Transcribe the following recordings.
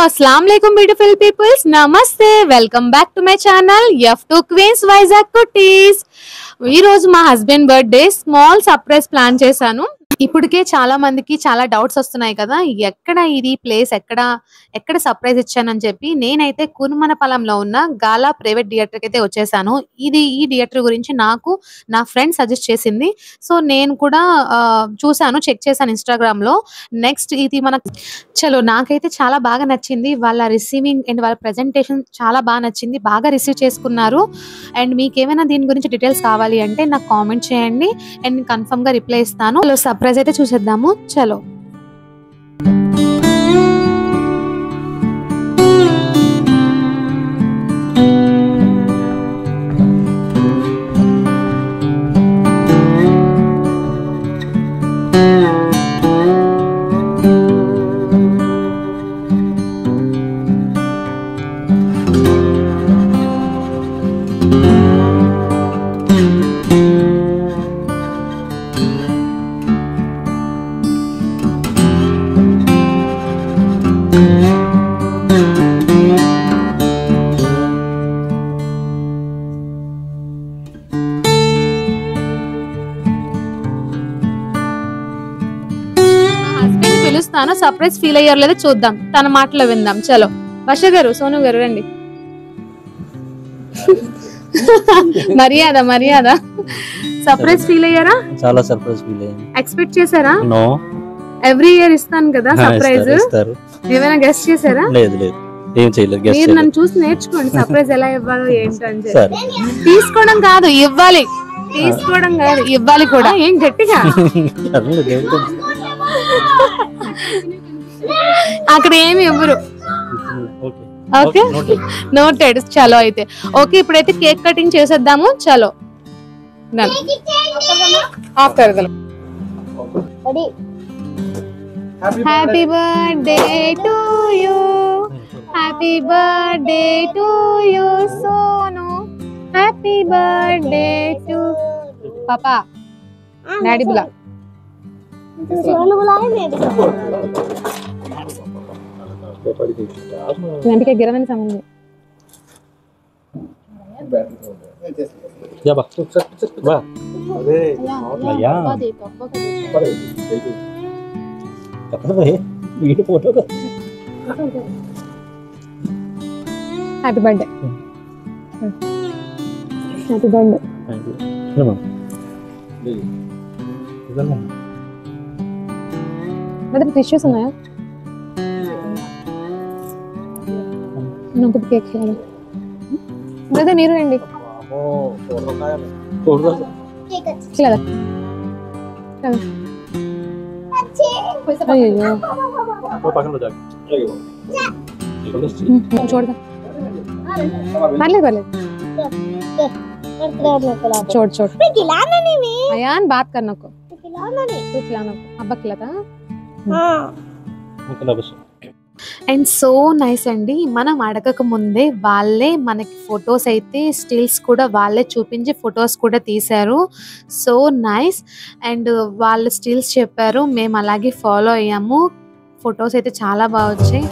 अस्सलाम वालेकुम beautiful peoples, नमस्ते, welcome back to my channel F2 Queens Vizag cuties. ఈ రోజు మా husband birthday small surprise plan చేశాను। ఇప్పటికే చాలా మందికి చాలా డౌట్స్ వస్తున్నాయి కదా, ఎక్కడ ఇది ప్లేస్, ఎక్కడ సర్ప్రైజ్ ఇచ్చానని చెప్పి నేనైతే కుర్మనపలంలో ఉన్న గాలా ప్రైవేట్ థియేటర్ కి అయితే వచ్చేసాను। ఈ థియేటర్ గురించి నాకు నా ఫ్రెండ్ సజెస్ట్ చేసింది, సో నేను కూడా చూసాను, చెక్ చేశాను ఇన్స్టాగ్రామ్ లో। నెక్స్ట్ ఇది మన నాకైతే చాలా బాగా నచ్చింది, వాళ్ళ రిసీవింగ్ అండ్ వాళ్ళ ప్రెజెంటేషన్ చాలా బాగా నచ్చింది, బాగా రిసీవ్ చేసుకున్నారు। అండ్ మీకు ఏమైనా దీని గురించి డీటెయిల్స్ కావాలి అంటే నాకు కామెంట్ చేయండి అండ్ కన్ఫర్మ్ గా రిప్లై ఇస్తాను। సర్ప్రైజ్ అయితే చూసేద్దాము, చలో। పిలుస్తాను, సర్ప్రైజ్ ఫీల్ అయ్యారు లేదా చూద్దాం, తన మాటలో విందాం, చలో। వర్ష గారు, సోను గారు రండి। మర్యాద సర్ప్రైజ్ ఫీల్ అయ్యారా? చాలా సర్ప్రైజ్ ఫీల్ అయ్యాను। ఎక్స్పెక్ట్ చేశారా? నో, ఎవ్రీ ఇయర్ ఇస్తాను కదా సర్ప్రైజ్, ఏమైనా గెస్ట్ చేశారా? లేదు ఏం చేయలేదు, గెస్ట్ మీరు నన్ను చూసి నేర్చుకోండి, సర్ప్రైజ్ ఎలా ఇవ్వాలో ఏంటంటే। తీసుకోవడం కాదు, ఇవ్వాలి, తీసుకోవడం కాదు, ఇవ్వాలి కూడా। ఏం గట్టిగా అక్కడ ఏమి ఇవ్వరు, ఓకే నోటెడ్, చలో అయితే ఓకే। ఇప్పుడైతే కేక్ కటింగ్ చేసేద్దాము, చలో। Happy birthday to you, happy birthday to you Sonu, happy birthday to పాపా, డాడీ బులా, के गिरवन समझ या बा बा अरे या कपड़ा है वीडियो फोटो का happy birthday, happy birthday, thank you. नमो ले इधर ना मतलब टिश्यूस ఉన్నాయా? నాకు కేక్ చేయాలి బ్రదర్, మీరు రండి। छोड़ अयान बात करना को तू खिलाना को अब्बा खिलाता। అండ్ సో నైస్ అండి, మనం అడగక ముందే వాళ్ళే మనకి ఫొటోస్ అయితే స్టిల్స్ కూడా వాళ్ళే చూపించి ఫొటోస్ కూడా తీశారు, సో నైస్। అండ్ వాళ్ళు స్టిల్స్ చెప్పారు, మేము అలాగే ఫాలో అయ్యాము, ఫొటోస్ అయితే చాలా బాగా వచ్చాయి।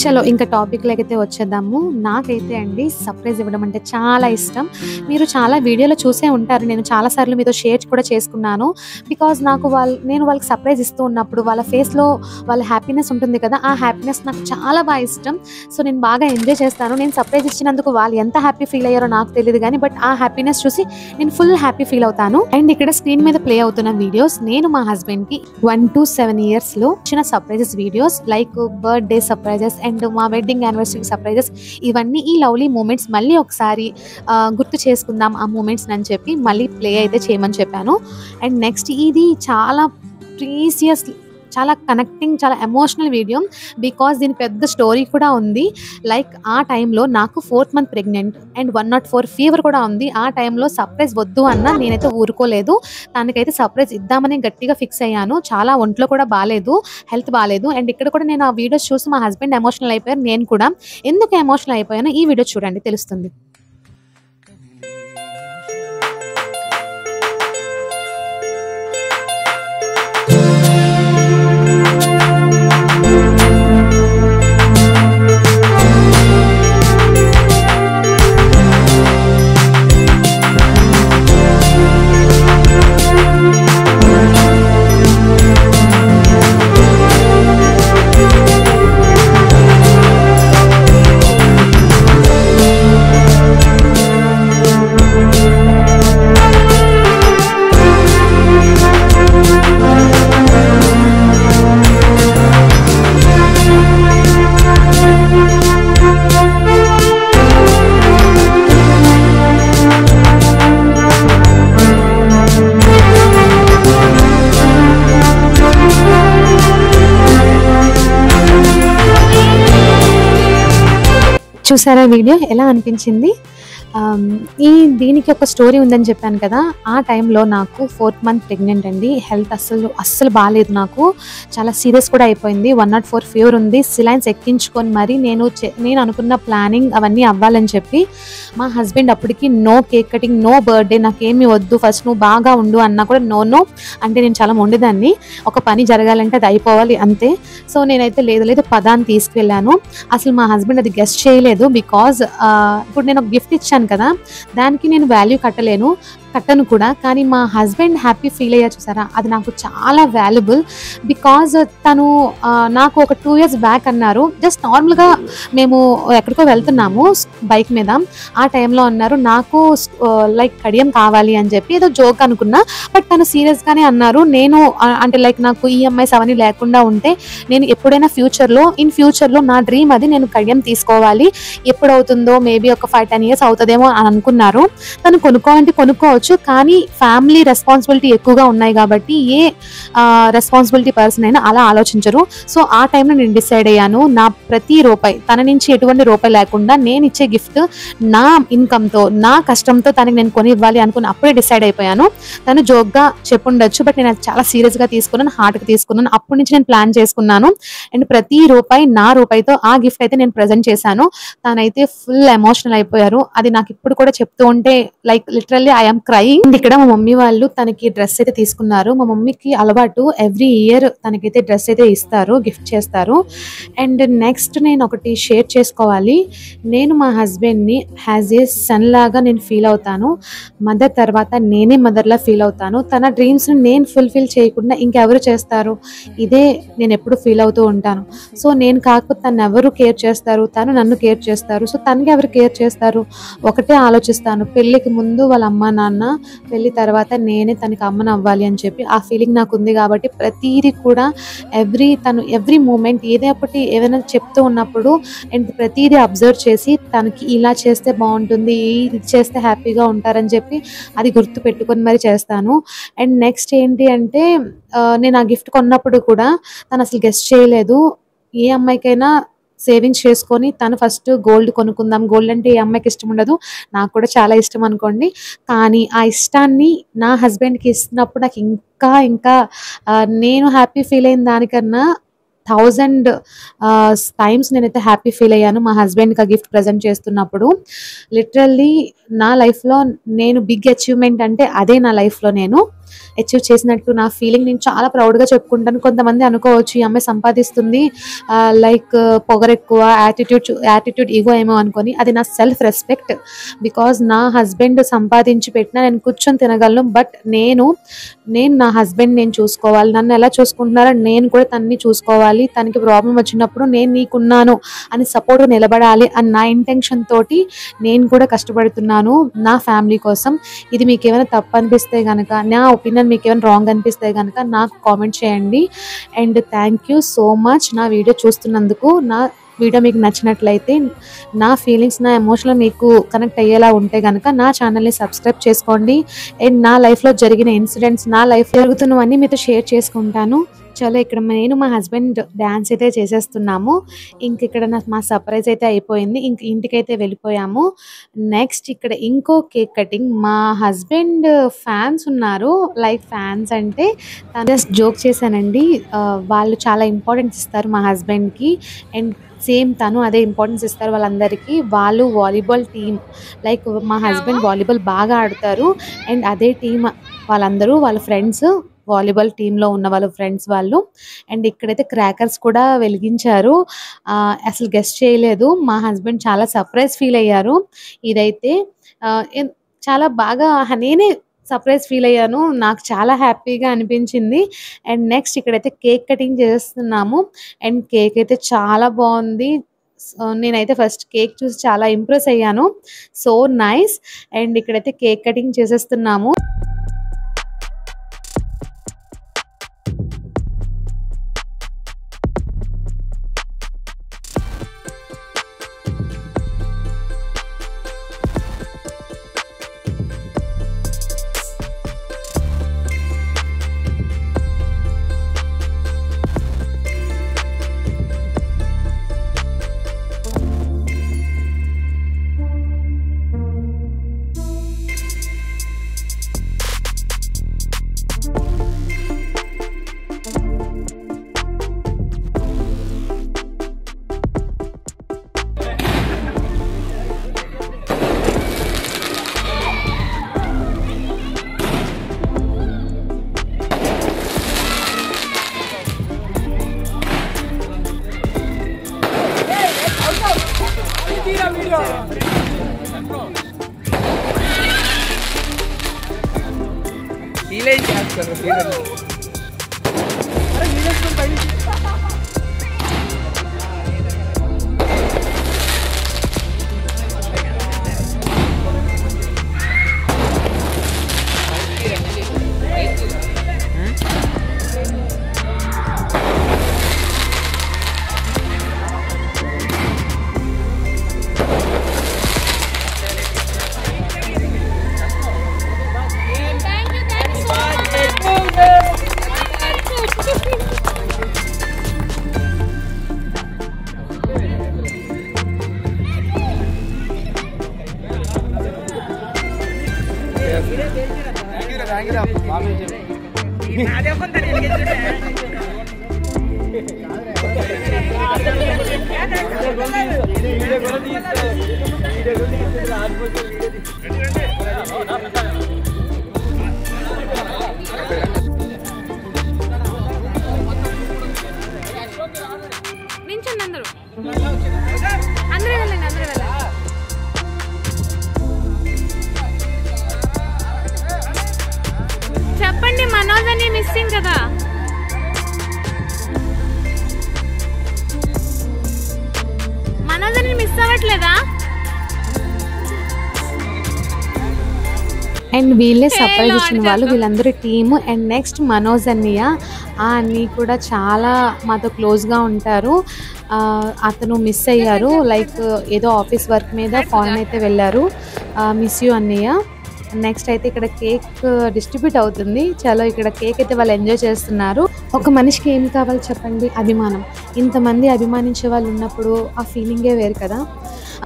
చలో ఇంకా టాపిక్ లకైతే వచ్చేద్దాము। నాకైతే అండి సర్ప్రైజ్ ఇవ్వడం అంటే చాలా ఇష్టం, మీరు చాలా వీడియోలో చూసే ఉంటారు, నేను చాలా సార్లు మీతో షేర్ కూడా చేసుకున్నాను। బికాజ్ నాకు నేను వాళ్ళకి సర్ప్రైజ్ ఇస్తూ ఉన్నప్పుడు వాళ్ళ ఫేస్లో వాళ్ళ హ్యాపీనెస్ ఉంటుంది కదా, ఆ హ్యాపీనెస్ నాకు చాలా బాగా ఇష్టం, సో నేను బాగా ఎంజాయ్ చేస్తాను। నేను సర్ప్రైజ్ ఇచ్చినందుకు వాళ్ళు ఎంత హ్యాపీ ఫీల్ అయ్యారో నాకు తెలియదు కానీ, బట్ ఆ హ్యాపీనెస్ చూసి నేను ఫుల్ హ్యాపీ ఫీల్ అవుతాను। అండ్ ఇక్కడ స్క్రీన్ మీద ప్లే అవుతున్న వీడియోస్ నేను మా హస్బెండ్కి 1 to 7 yearsలో ఇచ్చిన surprises videos, like birthday surprises and మా వెడ్డింగ్ యానివర్సరీ సర్ప్రైజెస్, ఇవన్నీ ఈ లవ్లీ మూమెంట్స్ మళ్ళీ ఒకసారి గుర్తు చేసుకుందాం ఆ మూమెంట్స్ అని చెప్పి మళ్ళీ ప్లే అయితే చేయమని చెప్పాను। అండ్ నెక్స్ట్ ఇది చాలా ప్రీసియస్, చాలా కనెక్టింగ్, చాలా ఎమోషనల్ వీడియో, బికాస్ దీని పెద్ద స్టోరీ కూడా ఉంది। లైక్ ఆ టైంలో నాకు 4th month pregnant and 104 fever కూడా ఉంది, ఆ టైంలో సర్ప్రైజ్ వద్దు అన్న నేనైతే ఊరుకోలేదు, దానికైతే సర్ప్రైజ్ ఇద్దామని గట్టిగా ఫిక్స్ అయ్యాను। చాలా ఒంట్లో కూడా బాగాలేదు, హెల్త్ బాగాలేదు। అండ్ ఇక్కడ కూడా నేను ఆ వీడియోస్ చూసి మా హస్బెండ్ ఎమోషనల్ అయిపోయారు, నేను కూడా ఎందుకు ఎమోషనల్ అయిపోయానో ఈ వీడియో చూడండి, తెలుస్తుంది। చూసారా వీడియో ఎలా అనిపించింది? దీనికి ఒక స్టోరీ ఉందని చెప్పాను కదా. ఆ టైంలో నాకు 4th మంత్ ప్రెగ్నెంట్ అండి. హెల్త్ అస్సలు బాగాలేదు. నాకు చాలా సీరియస్ కూడా అయిపోయింది. 104 ఫీవర్ ఉంది. సిలైన్స్ ఎక్కించుకొని మరి నేను అనుకున్న ప్లానింగ్ అవన్నీ అవ్వాలని చెప్పి మా హస్బెండ్ అప్పటికి no cake cutting, no birthday, నాకేమీ వద్దు, ఫస్ట్ నువ్వు బాగా ఉండు అన్నా కూడా నో అంటే నేను చాలా మొండిదాన్ని. ఒక పని జరగాలంటే అది అయిపోవాలి అంతే. సో నేనైతే లేదు పదాన్ని తీసుకువెళ్ళాను. అసలు మా హస్బెండ్ అది గెస్ట్ చేయలేదు. బికాజ్ ఇప్పుడు నేను ఒక గిఫ్ట్ ఇచ్చాను కదా, దానికి నేను వాల్యూ కట్టను కూడా. కానీ మా హస్బెండ్ హ్యాపీ ఫీల్ అయ్యారు చూసారా, అది నాకు చాలా వాల్యుబుల్. బికాజ్ తను నాకు ఒక 2 years బ్యాక్ అన్నారు, జస్ట్ నార్మల్గా మేము ఎక్కడికో వెళ్తున్నాము బైక్ మీద. ఆ టైంలో అన్నారు నాకు లైక్ కడియం కావాలి అని చెప్పి, ఏదో జోక్ అనుకున్నా. బట్ తను సీరియస్గానే అన్నారు. నేను అంటే లైక్ నాకు ఈఎంఐస్ అవన్నీ లేకుండా ఉంటే నేను ఎప్పుడైనా ఇన్ ఫ్యూచర్లో నా డ్రీమ్ అది, నేను కడియం తీసుకోవాలి. ఎప్పుడు అవుతుందో మేబీ ఒక 5-10 years అవుతుందేమో అని అనుకున్నారు. తను కొనుక్కోవాలంటే కొనుక్కోవచ్చు, కానీ ఫ్యామిలీ రెస్పాన్సిబిలిటీ ఎక్కువగా ఉన్నాయి కాబట్టి ఏ రెస్పాన్సిబిలిటీ పర్సన్ అయినా అలా ఆలోచించరు. సో ఆ టైంలో నేను డిసైడ్ అయ్యాను, నా ప్రతి రూపాయి తన నుంచి ఎటువంటి రూపాయి లేకుండా నేను ఇచ్చే గిఫ్ట్ నా ఇన్కమ్తో, నా కష్టంతో తనకి నేను కొని ఇవ్వాలి అనుకుని అప్పుడే డిసైడ్ అయిపోయాను. తను జోక్గా చెప్పుండొచ్చు, బట్ నేను అది చాలా సీరియస్గా తీసుకున్నాను, హార్ట్కి తీసుకున్నాను. అప్పటి నుంచి నేను ప్లాన్ చేసుకున్నాను. అండ్ ప్రతి రూపాయి నా రూపాయితో ఆ గిఫ్ట్ అయితే నేను ప్రజెంట్ చేశాను. తనైతే ఫుల్ ఎమోషనల్ అయిపోయారు. అది నాకు ఇప్పుడు కూడా చెప్తూ ఉంటే లైక్ లిటరల్లీ ఐఎమ్ క్రైయింగ్. ఇక్కడ మా మమ్మీ వాళ్ళు తనకి డ్రెస్ అయితే తీసుకున్నారు. మా మమ్మీకి అలవాటు ఎవ్రీ ఇయర్ తనకైతే డ్రెస్ అయితే ఇస్తారు, గిఫ్ట్ చేస్తారు. అండ్ నెక్స్ట్ నేను ఒకటి షేర్ చేసుకోవాలి. నేను మా హస్బెండ్ని యాజ్ ఏ సన్ లాగా నేను ఫీల్ అవుతాను. మదర్ తర్వాత నేనే మదర్లా ఫీల్ అవుతాను. తన డ్రీమ్స్ని నేను ఫుల్ఫిల్ చేయకుండా ఇంకెవరు చేస్తారు? ఇదే నేను ఎప్పుడు ఫీల్ అవుతూ ఉంటాను. సో నేను కాకపోతే తను ఎవరు కేర్ చేస్తారు? తను నన్ను కేర్ చేస్తారు. సో తనకి ఎవరు కేర్ చేస్తారు? ఒకటే ఆలోచిస్తాను, పెళ్ళికి ముందు వాళ్ళ అమ్మ నాన్న, పెళ్ళి తర్వాత నేనే తనకి అమ్మను అవ్వాలి అని చెప్పి ఆ ఫీలింగ్ నాకు ఉంది. కాబట్టి ప్రతిదీ కూడా ఎవ్రీ మూమెంట్ ఏదైనా చెప్తూ ఉన్నప్పుడు అండ్ ప్రతిదీ అబ్జర్వ్ చేసి తనకి ఇలా చేస్తే బాగుంటుంది, ఇది చేస్తే హ్యాపీగా ఉంటారని చెప్పి అది గుర్తు పెట్టుకొని మరి చేస్తాను. అండ్ నెక్స్ట్ ఏంటి అంటే నేను ఆ గిఫ్ట్ కొన్నప్పుడు కూడా తను అసలు గెస్ట్ చేయలేదు. ఏ అమ్మాయికైనా సేవింగ్స్ చేసుకొని తను ఫస్ట్ గోల్డ్ కొనుక్కుందాం, గోల్డ్ అంటే ఏ అమ్మాయికి ఇష్టం ఉండదు, నాకు కూడా చాలా ఇష్టం అనుకోండి. కానీ ఆ ఇష్టాన్ని నా హస్బెండ్కి ఇస్తున్నప్పుడు నాకు ఇంకా నేను హ్యాపీ ఫీల్ అయిన దానికన్నా 1000 టైమ్స్ నేనైతే హ్యాపీ ఫీల్ అయ్యాను మా హస్బెండ్కి ఆ గిఫ్ట్ ప్రజెంట్ చేస్తున్నప్పుడు. లిటరల్లీ నా లైఫ్లో నేను బిగ్ అచీవ్మెంట్ అంటే అదే నా లైఫ్లో నేను అచీవ్ చేసినట్టు నా ఫీలింగ్ నేను చాలా ప్రౌడ్గా చెప్పుకుంటాను. కొంతమంది అనుకోవచ్చు ఈ అమ్మాయి సంపాదిస్తుంది లైక్ పొగరెక్కువ, యాటిట్యూడ్ ఈగో ఏమో అనుకొని. అది నా సెల్ఫ్ రెస్పెక్ట్. బికాజ్ నా హస్బెండ్ సంపాదించి పెట్టినా నేను కూర్చొని తినగలను. బట్ నేను నా హస్బెండ్ నేను చూసుకోవాలి. నన్ను ఎలా చూసుకుంటున్నారో నేను కూడా తనని చూసుకోవాలి. తనకి ప్రాబ్లం వచ్చినప్పుడు నేను నీకున్నాను అని సపోర్ట్గా నిలబడాలి అని నా ఇంటెన్షన్ తోటి నేను కూడా కష్టపడుతున్నాను నా ఫ్యామిలీ కోసం. ఇది మీకు ఏమైనా తప్పు అనిపిస్తే కనుక, నా ఒపీనియన్ మీకు ఏమైనా రాంగ్ అనిపిస్తే కనుక నాకు కామెంట్ చేయండి. And thank you so much నా వీడియో చూస్తున్నందుకు. నా వీడియో మీకు నచ్చినట్లయితే, నా ఫీలింగ్స్, నా ఎమోషనల్ మీకు కనెక్ట్ అయ్యేలా ఉంటే కనుక నా ఛానల్ని సబ్స్క్రైబ్ చేసుకోండి. అండ్ నా లైఫ్లో జరిగిన ఇన్సిడెంట్స్, నా లైఫ్ జరుగుతున్నవన్నీ మీతో షేర్ చేసుకుంటాను. చలో ఇక్కడ నేను మా హస్బెండ్ డ్యాన్స్ అయితే చేసేస్తున్నాము. ఇక్కడ మా సర్ప్రైజ్ అయితే అయిపోయింది. ఇంటికైతే వెళ్ళిపోయాము. నెక్స్ట్ ఇక్కడ ఇంకో కేక్ కటింగ్. మా హస్బెండ్ ఫ్యాన్స్ ఉన్నారు. లైక్ ఫ్యాన్స్ అంటే జస్ట్ జోక్ చేశానండి. వాళ్ళు చాలా ఇంపార్టెన్స్ ఇస్తారు మా హస్బెండ్కి. అండ్ సేమ్ తను అదే ఇంపార్టెన్స్ ఇస్తారు వాళ్ళందరికీ. వాళ్ళు వాలీబాల్ టీమ్, లైక్ మా హస్బెండ్ వాలీబాల్ బాగా ఆడతారు. అండ్ అదే టీం వాళ్ళందరూ వాళ్ళ ఫ్రెండ్స్, వాలీబాల్ టీంలో ఉన్న వాళ్ళ ఫ్రెండ్స్ వాళ్ళు. అండ్ ఇక్కడైతే క్రాకర్స్ కూడా వెలిగించారు. అసలు గెస్ట్ చేయలేదు. మా హస్బెండ్ చాలా సర్ప్రైజ్ ఫీల్ అయ్యారు. ఇదైతే చాలా బాగా నేనే సర్ప్రైజ్ ఫీల్ అయ్యాను. నాకు చాలా హ్యాపీగా అనిపించింది. అండ్ నెక్స్ట్ ఇక్కడైతే కేక్ కటింగ్ చేస్తున్నాము. అండ్ కేక్ అయితే చాలా బాగుంది. నేనైతే ఫస్ట్ కేక్ చూసి చాలా ఇంప్రెస్ అయ్యాను. So nice. అండ్ ఇక్కడైతే కేక్ కటింగ్ చేసేస్తున్నాము. నించండి అందరూ అందరూ వెళ్ళండి అందరూ వెళ్ళండి. చెప్పండి మనోజ్ అని మిస్సింగ్ కదా. మనోజ్ అని మిస్ అవ్వట్లేదా? అండ్ వీళ్ళే సర్ప్రైజ్ ఇచ్చిన వాళ్ళు, వీళ్ళందరూ టీము. అండ్ నెక్స్ట్ మనోజ్ అన్నయ్య, ఆ అన్నీ కూడా చాలా మాతో క్లోజ్గా ఉంటారు. అతను మిస్ అయ్యారు, లైక్ ఏదో ఆఫీస్ వర్క్ మీద ఫారెన్ అయితే వెళ్ళారు. మిస్ యూ అన్నయ్య. నెక్స్ట్ అయితే ఇక్కడ కేక్ డిస్ట్రిబ్యూట్ అవుతుంది. చలో ఇక్కడ కేక్ అయితే వాళ్ళు ఎంజాయ్ చేస్తున్నారు. ఒక మనిషికి ఏం కావాలి చెప్పండి? అభిమానం. ఇంతమంది అభిమానించే వాళ్ళు ఉన్నప్పుడు ఆ ఫీలింగే వేరు కదా.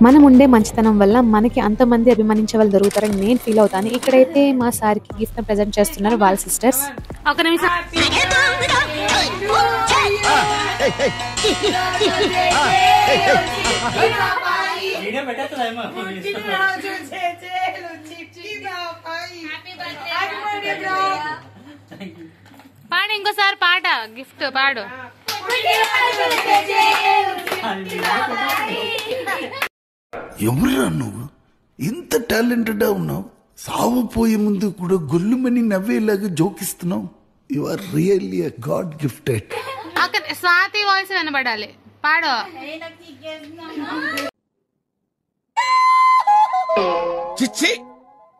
మనం ఉండే మంచితనం వల్ల మనకి అంతమంది అభిమానించే వాళ్ళు దొరుకుతారని నేను ఫీల్ అవుతాను. ఇక్కడైతే మా సార్కి గిఫ్ట్ ప్రజెంట్ చేస్తున్నారు వాళ్ళ సిస్టర్స్. ఒక నిమిషం. పాడు ఇంకోసారి పాట, గిఫ్ట్ పాడు. ఎవరురా నువ్వు? ఇంత టాలెంటెడ్ ఉన్నావు, సావుపోయే ముందు కూడా గొల్లుమని నవ్వేలాగా జోకిస్తున్నావు. You are really a god gifted. Swathi voice వినబడాలి, పాడు. చిచ్చి,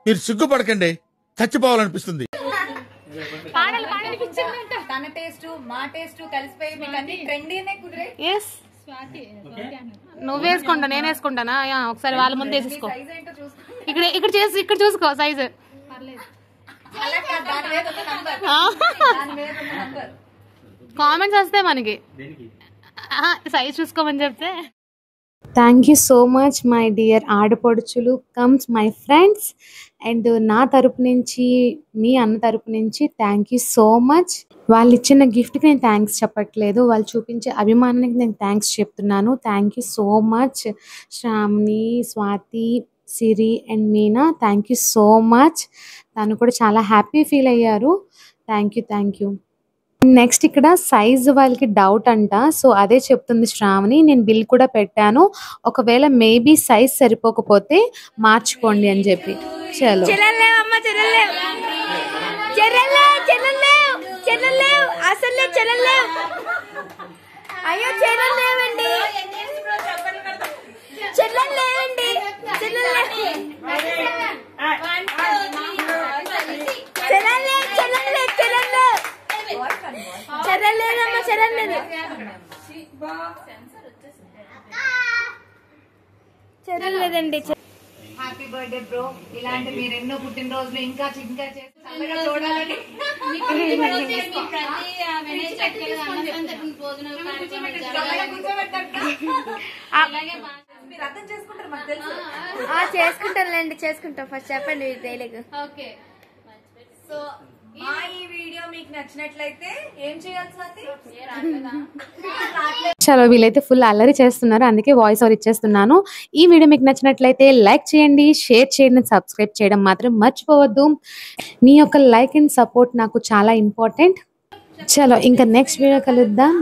మీరు సిగ్గుపడకండి, చచ్చిపోవాలనిపిస్తుంది. తన టేస్ట్ మా టేస్ట్ కలిసిపోయి మీకు అన్ని ట్రెండీనే కుదిరే. ఎస్, నువ్వు వేసుకుంటా నేను వేసుకుంటానా? ఒకసారి వాళ్ళ ముందు వేసేసుకో. ఇక్కడ చూసుకో సైజు. కామెంట్స్ వస్తాయి మనకి, సైజ్ చూసుకోమని చెప్తే. Thank you so much my dear ఆడపడుచులు కమ్స్ మై ఫ్రెండ్స్. అండ్ నా తరపు నుంచి, మీ అన్న తరపు నుంచి థ్యాంక్ యూ సో మచ్. వాళ్ళు ఇచ్చిన గిఫ్ట్కి నేను థ్యాంక్స్ చెప్పట్లేదు, వాళ్ళు చూపించే అభిమానానికి నేను థ్యాంక్స్ చెప్తున్నాను. Thank you so much Shravani, Swathi, Siri and Meena. Thank you so much. తను కూడా చాలా హ్యాపీ ఫీల్ అయ్యారు. థ్యాంక్ యూ. నెక్స్ట్ ఇక్కడ సైజ్ వాళ్ళకి డౌట్ అంట, సో అదే చెప్తుంది శ్రావణి. నేను బిల్ కూడా పెట్టాను, ఒకవేళ మేబీ సైజ్ సరిపోకపోతే మార్చుకోండి అని చెప్పి. చలో అయ్యో చెల్లలేవండి, చెల్లలేవండి, చెల్లలేదండి. Happy birthday bro. ఇలాంటి మీరు ఎన్నో పుట్టినరోజులు ఇంకా చేసి చల్లగా చూడాలని. మీరు అర్థం చేసుకుంటారు, మాకు తెలుసు. చేసుకుంటారులేండి, చేసుకుంటాం. ఫస్ట్ చెప్పండి డైలాగ్. ఓకే, సో మా ఈ వీడియో మీకు నచ్చినట్లయితే ఏం చేయాలి స్వాతి? చలో వీళ్ళైతే ఫుల్ అల్లరి చేస్తున్నారు, అందుకే వాయిస్ ఓవర్ ఇచ్చేస్తున్నాను. ఈ వీడియో మీకు నచ్చినట్లయితే లైక్ చేయండి, షేర్ చేయండి, సబ్స్క్రైబ్ చేయడం మాత్రం మర్చిపోవద్దు. మీ యొక్క లైక్ అండ్ సపోర్ట్ నాకు చాలా ఇంపార్టెంట్. చలో ఇంకా నెక్స్ట్ వీడియో కలుద్దాం.